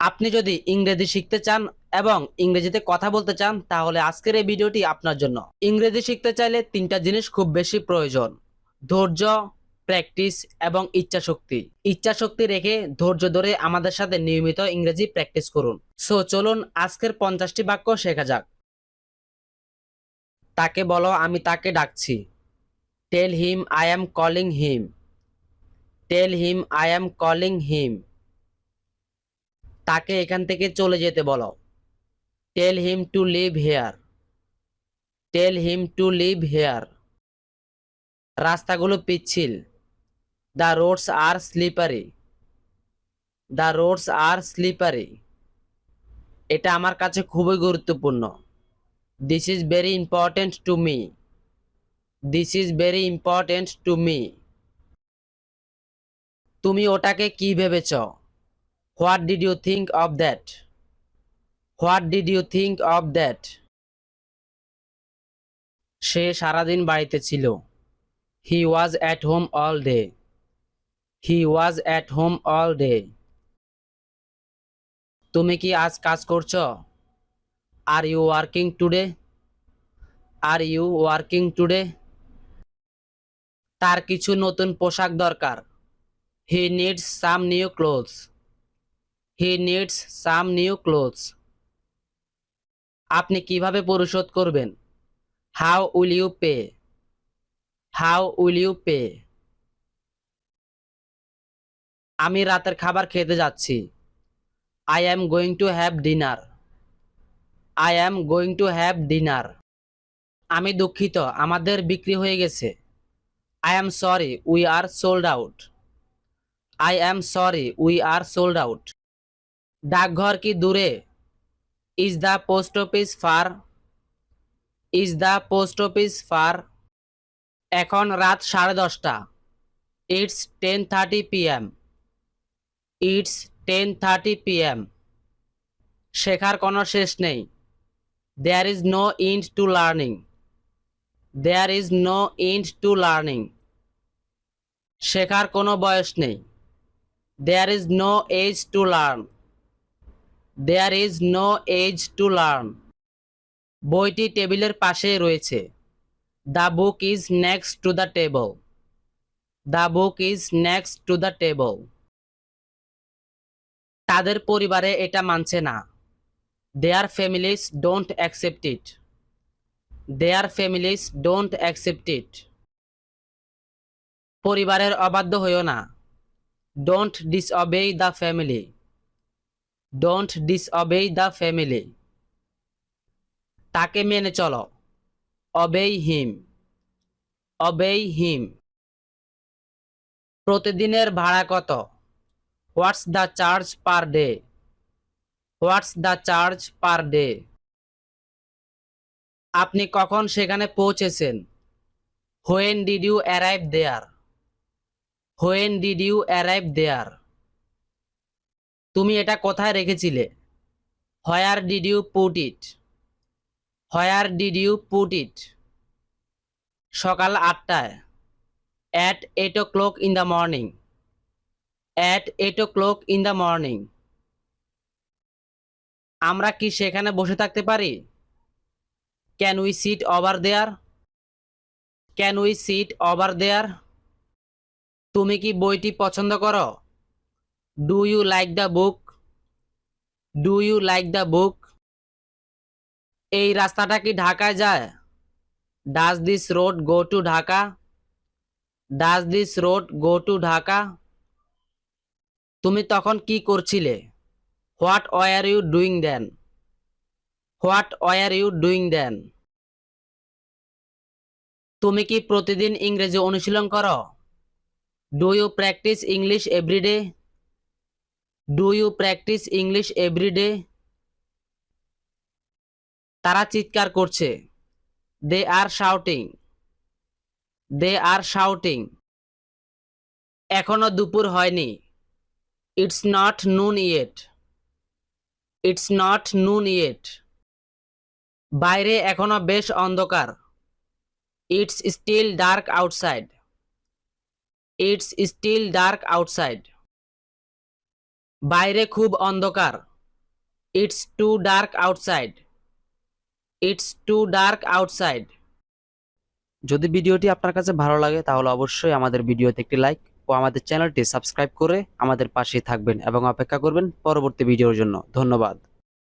আপনি যদি ইংরেজি শিখতে চান এবং ইংরেজিতে কথা বলতে চান তাহলে আজকের এই ভিডিওটি আপনার জন্য। ইংরেজি শিখতে চাইলে তিনটা জিনিস খুব বেশি প্রয়োজন: ধৈর্য, প্র্যাকটিস এবং ইচ্ছাশক্তি। ইচ্ছাশক্তি রেখে ধৈর্য ধরে আমাদের সাথে নিয়মিত ইংরেজি প্র্যাকটিস করুন। সো চলুন আজকের 50টি বাক্য শেখা যাক। তাকে বলো আমি তাকে ডাকছি। Tell him I am calling him. Tell him I am calling him. তাকে এখান থেকে চলে যেতে বলো। Tell him to leave here. Tell him to leave here. রাস্তাগুলো পিচ্ছিল। The roads are slippery. The roads are slippery. এটা আমার কাছে খুবই গুরুত্বপূর্ণ। This is very important to me. This is very important to me. তুমি ওটাকে কি ভেবেছ? What did you think of that? What did you think of that? সে সারাদিন বাড়িতে ছিল। He was at home all day. He was at home all day. তুমি কি আজ কাজ করছো? Are you working today? Are you working today? তার কিছু নতুন পোশাক দরকার। He needs some new clothes. He needs some new clothes. আপনি কিভাবে পরিশোধ করবেন? How will you pay? How will you pay? আমি রাতের খাবার খেতে যাচ্ছি। I am going to have dinner. I am going to have dinner. আমি দুঃখিত, আমাদের বিক্রি হয়ে গেছে। I am sorry, we are sold out. I am sorry, we are sold out. ডাকঘর কি দূরে? Is the post office far? Is the post office far? এখন রাত 10:30। It's 10:30 PM। It's 10:30 PM। শেখার কোনো শেষ নেই। There is no end to learning. There is no end to learning. শেখার কোনো বয়স নেই। There is no age to learn. There is no age to learn. বইটি টেবিলের পাশেই রয়েছে। The book is next to the table. The book is next to the table. তাদের পরিবারে এটা মানছে না। Their families don't accept it. Their families don't accept it. পরিবারের অবাধ্য হইও না। Don't disobey the family. Don't disobey the family. তাকে মেনে চলো। অবেই হিম। অবেই হিম। প্রতিদিনের ভাড়া কত? What's the charge per day? What's the charge per day? আপনি কখন সেখানে পৌঁছেছেন? When did you arrive there? When did you arrive there? তুমি এটা কোথায় রেখেছিলে? Where did you put it? Where did you put it? সকাল 8টায়। At 8 o'clock in the morning. At 8 o'clock in the morning. আমরা কি সেখানে বসে থাকতে পারি? Can we sit over there? Can we sit over there? তুমি কি বইটি পছন্দ করো? Do you like the book? Do you like the book? এই রাস্তাটা কি ঢাকায় যায়? Does this road go to Dhaka? Does this road go to Dhaka? তুমি তখন কি করছিলে? What were you doing then? What were you doing then? তুমি কি প্রতিদিন ইংরেজি অনুশীলন করো? Do you practise English every day? Do you practise English every day? তারা চিৎকার করছে। They are shouting. They are shouting. এখনো দুপুর হয়নি। It's not noon yet. It's not noon yet. বাইরে এখনো বেশ অন্ধকার। It's still dark outside. It's still dark outside. বাইরে খুব অন্ধকার। It's too dark outside. It's too dark outside. যদি ভিডিওটি আপনার কাছে ভালো লাগে তাহলে অবশ্যই আমাদের ভিডিওতে একটি লাইক ও আমাদের চ্যানেলটি সাবস্ক্রাইব করে আমাদের পাশেই থাকবেন এবং অপেক্ষা করবেন পরবর্তী ভিডিওর জন্য। ধন্যবাদ।